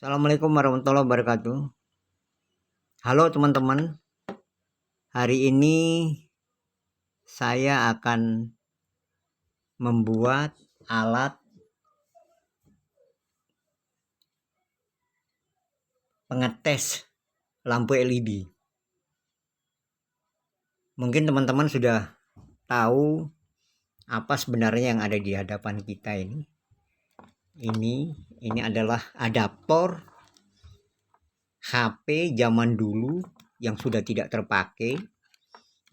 Assalamualaikum warahmatullahi wabarakatuh. Halo teman-teman, hari ini saya akan membuat alat pengetes lampu LED. Mungkin teman-teman sudah tahu apa sebenarnya yang ada di hadapan kita ini. Ini adalah adaptor HP zaman dulu yang sudah tidak terpakai,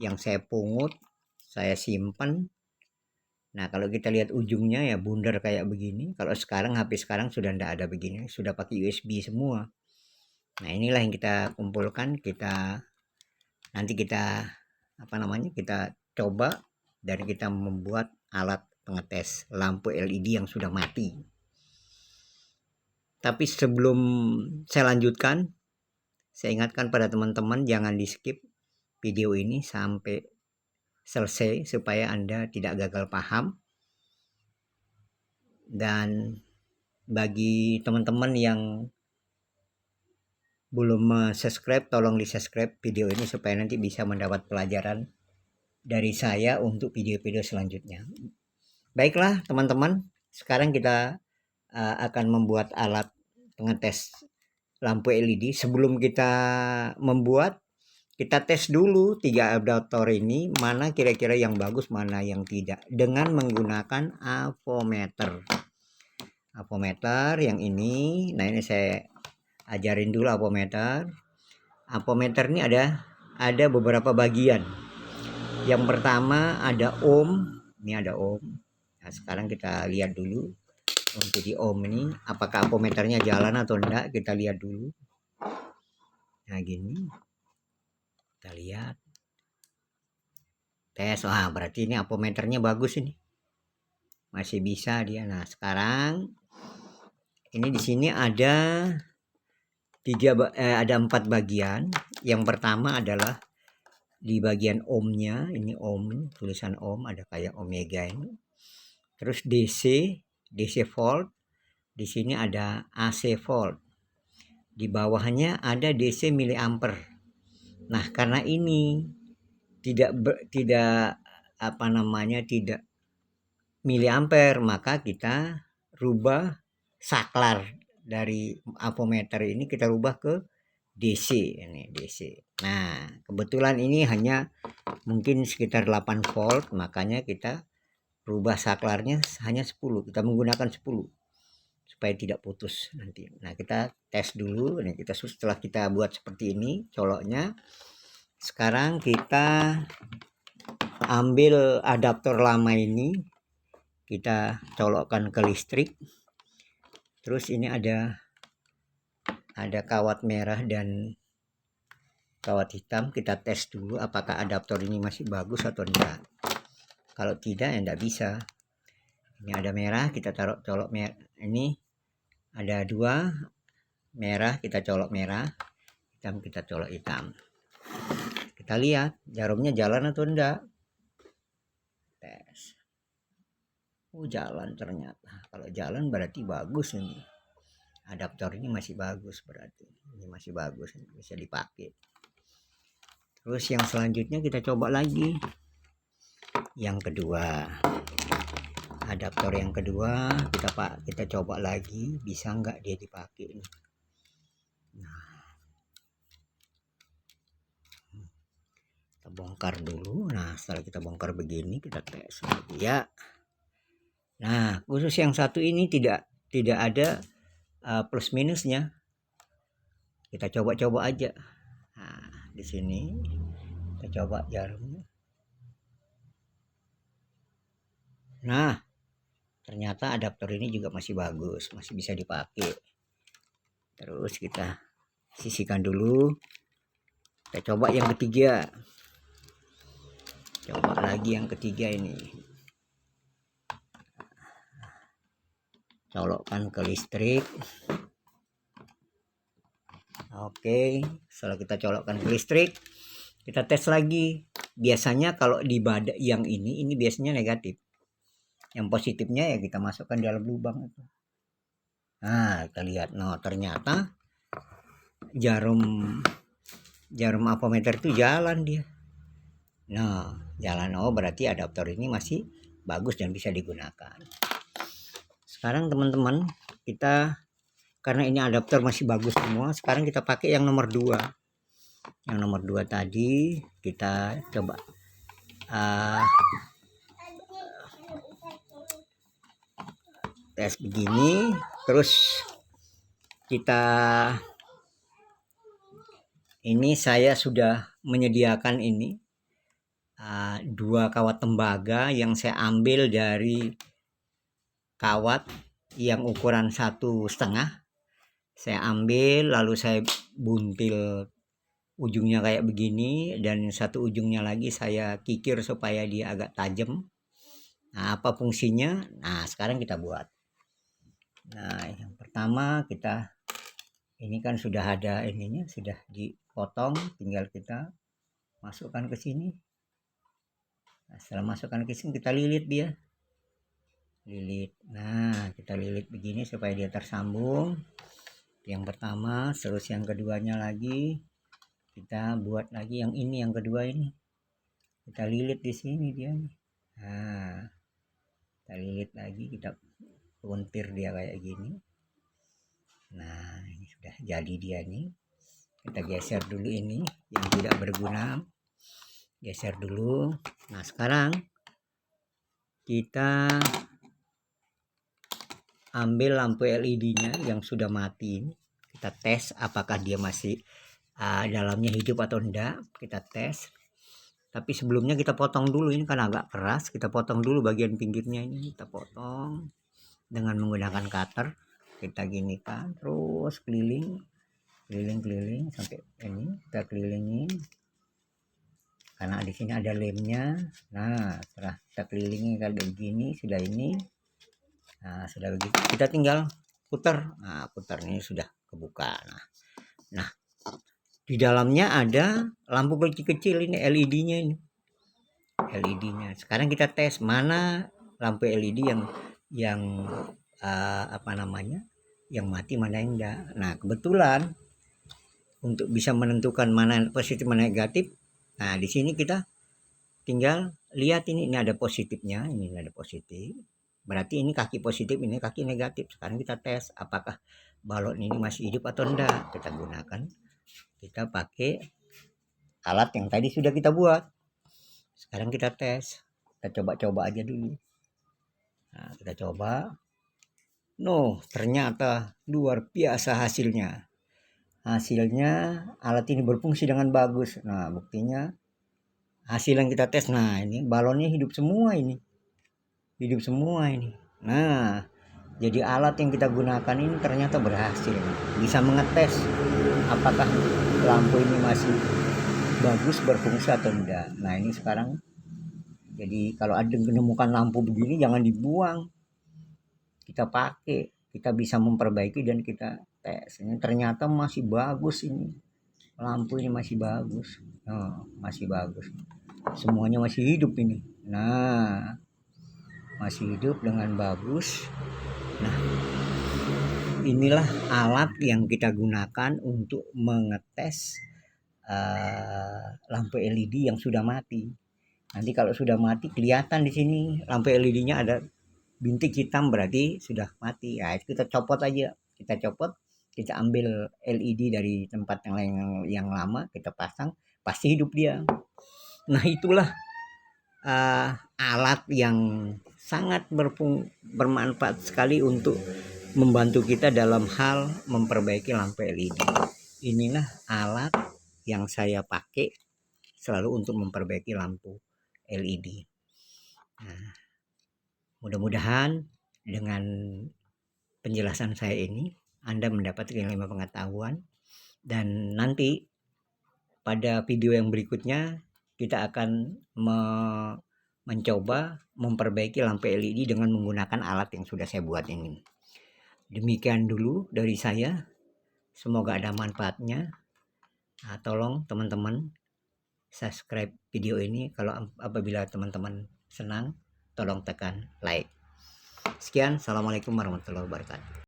yang saya pungut, saya simpan. Nah, kalau kita lihat ujungnya ya bundar kayak begini. Kalau sekarang HP sekarang sudah tidak ada begini, sudah pakai USB semua. Nah, inilah yang kita kumpulkan, nanti kita kita coba dan kita membuat alat pengetes lampu LED yang sudah mati. Tapi sebelum saya lanjutkan, saya ingatkan pada teman-teman jangan di skip video ini sampai selesai supaya Anda tidak gagal paham. Dan bagi teman-teman yang belum subscribe, tolong di subscribe video ini supaya nanti bisa mendapat pelajaran dari saya untuk video-video selanjutnya. Baiklah teman-teman, sekarang kita akan membuat alat pengetes lampu LED. Sebelum kita membuat, kita tes dulu 3 adaptor ini, mana kira-kira yang bagus, mana yang tidak, dengan menggunakan avometer. Avometer yang ini, nah ini saya ajarin dulu avometer. Avometer ini ada beberapa bagian. Yang pertama ada ohm, ini ada ohm. Nah, sekarang kita lihat dulu untuk di ohm ini apakah avometernya jalan atau enggak, kita lihat dulu. Nah, gini. Kita lihat. Tes, wah berarti ini avometernya bagus ini. Masih bisa dia. Nah, sekarang ini di sini ada 4 bagian. Yang pertama adalah di bagian ohmnya, ini ohm, tulisan ohm ada kayak omega ini. Terus DC volt. Di sini ada AC volt. Di bawahnya ada DC miliampere. Nah, karena ini tidak miliampere, maka kita rubah saklar dari avometer ini, kita rubah ke DC ini, DC. Nah, kebetulan ini hanya mungkin sekitar 8 volt, makanya kita rubah saklarnya hanya 10. Kita menggunakan 10 supaya tidak putus nanti. Nah, kita tes dulu. Nah, setelah kita buat seperti ini coloknya, sekarang kita ambil adaptor lama ini, kita colokkan ke listrik. Terus ini ada kawat merah dan kawat hitam. Kita tes dulu apakah adaptor ini masih bagus atau enggak. Kalau tidak ya enggak bisa. Ini ada merah, kita taruh colok merah. Ini ada 2 merah, kita colok merah, hitam kita colok hitam. Kita lihat jarumnya jalan atau enggak. Tes. Oh, jalan ternyata. Kalau jalan berarti bagus ini. Adaptor ini masih bagus berarti. Ini masih bagus, bisa dipakai. Terus yang selanjutnya kita coba lagi. Yang kedua. Adaptor yang kedua kita coba lagi, bisa enggak dia dipakai ini. Nah, kita bongkar dulu. Nah, setelah kita bongkar begini, kita tes lagi ya. Nah, khusus yang satu ini tidak ada plus minusnya. Kita coba-coba aja. Nah, di sini kita coba jarumnya. Nah, ternyata adaptor ini juga masih bagus, masih bisa dipakai. Terus kita sisihkan dulu. Kita coba yang ketiga. Coba lagi yang ketiga ini. Colokkan ke listrik. Oke, setelah kita colokkan ke listrik, kita tes lagi. Biasanya kalau di badak yang ini biasanya negatif. Yang positifnya ya kita masukkan di dalam lubang itu. Nah, kita lihat. Nah, ternyata jarum avometer itu jalan dia. Nah, jalan. Oh, berarti adaptor ini masih bagus dan bisa digunakan. Sekarang teman-teman, kita karena ini adaptor masih bagus semua, sekarang kita pakai yang nomor 2. Yang nomor 2 tadi kita coba tes begini, terus kita ini saya sudah menyediakan ini 2 kawat tembaga yang saya ambil dari kawat yang ukuran 1,5. Saya ambil lalu saya buntil ujungnya kayak begini, dan satu ujungnya lagi saya kikir supaya dia agak tajam. Nah, apa fungsinya? Nah, sekarang kita buat. Nah, yang pertama kita ini kan sudah ada ininya, sudah dipotong, tinggal kita masukkan ke sini. Nah, setelah masukkan ke sini kita lilit dia. Lilit. Nah, kita lilit begini supaya dia tersambung. Yang pertama, terus yang keduanya lagi kita buat lagi yang ini, yang kedua ini. Kita lilit di sini dia. Nah, kita lilit lagi, kita puntir dia kayak gini. Nah, ini sudah jadi dia nih. Kita geser dulu ini yang tidak berguna. Geser dulu. Nah, sekarang kita ambil lampu LED-nya yang sudah mati. Kita tes apakah dia masih dalamnya hidup atau enggak. Kita tes. Tapi sebelumnya kita potong dulu, ini kan agak keras. Kita potong dulu bagian pinggirnya ini. Kita potong dengan menggunakan cutter. Kita ginikan terus keliling sampai ini kita kelilingin. Karena di sini ada lemnya. Nah, setelah kita kelilingi kayak begini, sudah ini. Nah, sudah begitu kita tinggal putar. Nah, putar ini sudah kebuka. Nah, di dalamnya ada lampu kecil-kecil ini, LED-nya ini. LED-nya. Sekarang kita tes mana lampu LED yang apa namanya? Yang mati, mana yang enggak. Nah, kebetulan untuk bisa menentukan mana positif mana negatif. Nah, di sini kita tinggal lihat ini ada positifnya, ini ada positif. Berarti ini kaki positif, ini kaki negatif. Sekarang kita tes apakah balon ini masih hidup atau enggak. Kita gunakan, kita pakai alat yang tadi sudah kita buat. Sekarang kita tes, kita coba-coba aja dulu. Nah, kita coba. No, ternyata luar biasa hasilnya. Hasilnya alat ini berfungsi dengan bagus. Nah, buktinya hasil yang kita tes. Nah, ini balonnya hidup semua ini. Hidup semua ini. Nah, jadi alat yang kita gunakan ini ternyata berhasil. Bisa mengetes apakah lampu ini masih bagus berfungsi atau enggak. Nah, ini sekarang jadi kalau ada menemukan lampu begini jangan dibuang. Kita pakai, kita bisa memperbaiki dan kita tes. Ini ternyata masih bagus ini. Lampu ini masih bagus. Oh, masih bagus. Semuanya masih hidup ini. Nah, masih hidup dengan bagus. Nah, inilah alat yang kita gunakan untuk mengetes lampu LED yang sudah mati. Nanti kalau sudah mati kelihatan di sini lampu LED-nya ada bintik hitam, berarti sudah mati. Nah, itu kita copot aja. Kita copot, kita ambil LED dari tempat yang lain yang lama, kita pasang, pasti hidup dia. Nah, itulah alat yang sangat bermanfaat sekali untuk membantu kita dalam hal memperbaiki lampu LED. Inilah alat yang saya pakai selalu untuk memperbaiki lampu LED. Nah, mudah-mudahan dengan penjelasan saya ini Anda mendapatkan ilmu pengetahuan, dan nanti pada video yang berikutnya kita akan mencoba memperbaiki lampu LED dengan menggunakan alat yang sudah saya buat ini. Demikian dulu dari saya. Semoga ada manfaatnya. Nah, tolong teman-teman subscribe video ini. Kalau apabila teman-teman senang, tolong tekan like. Sekian, assalamualaikum warahmatullahi wabarakatuh.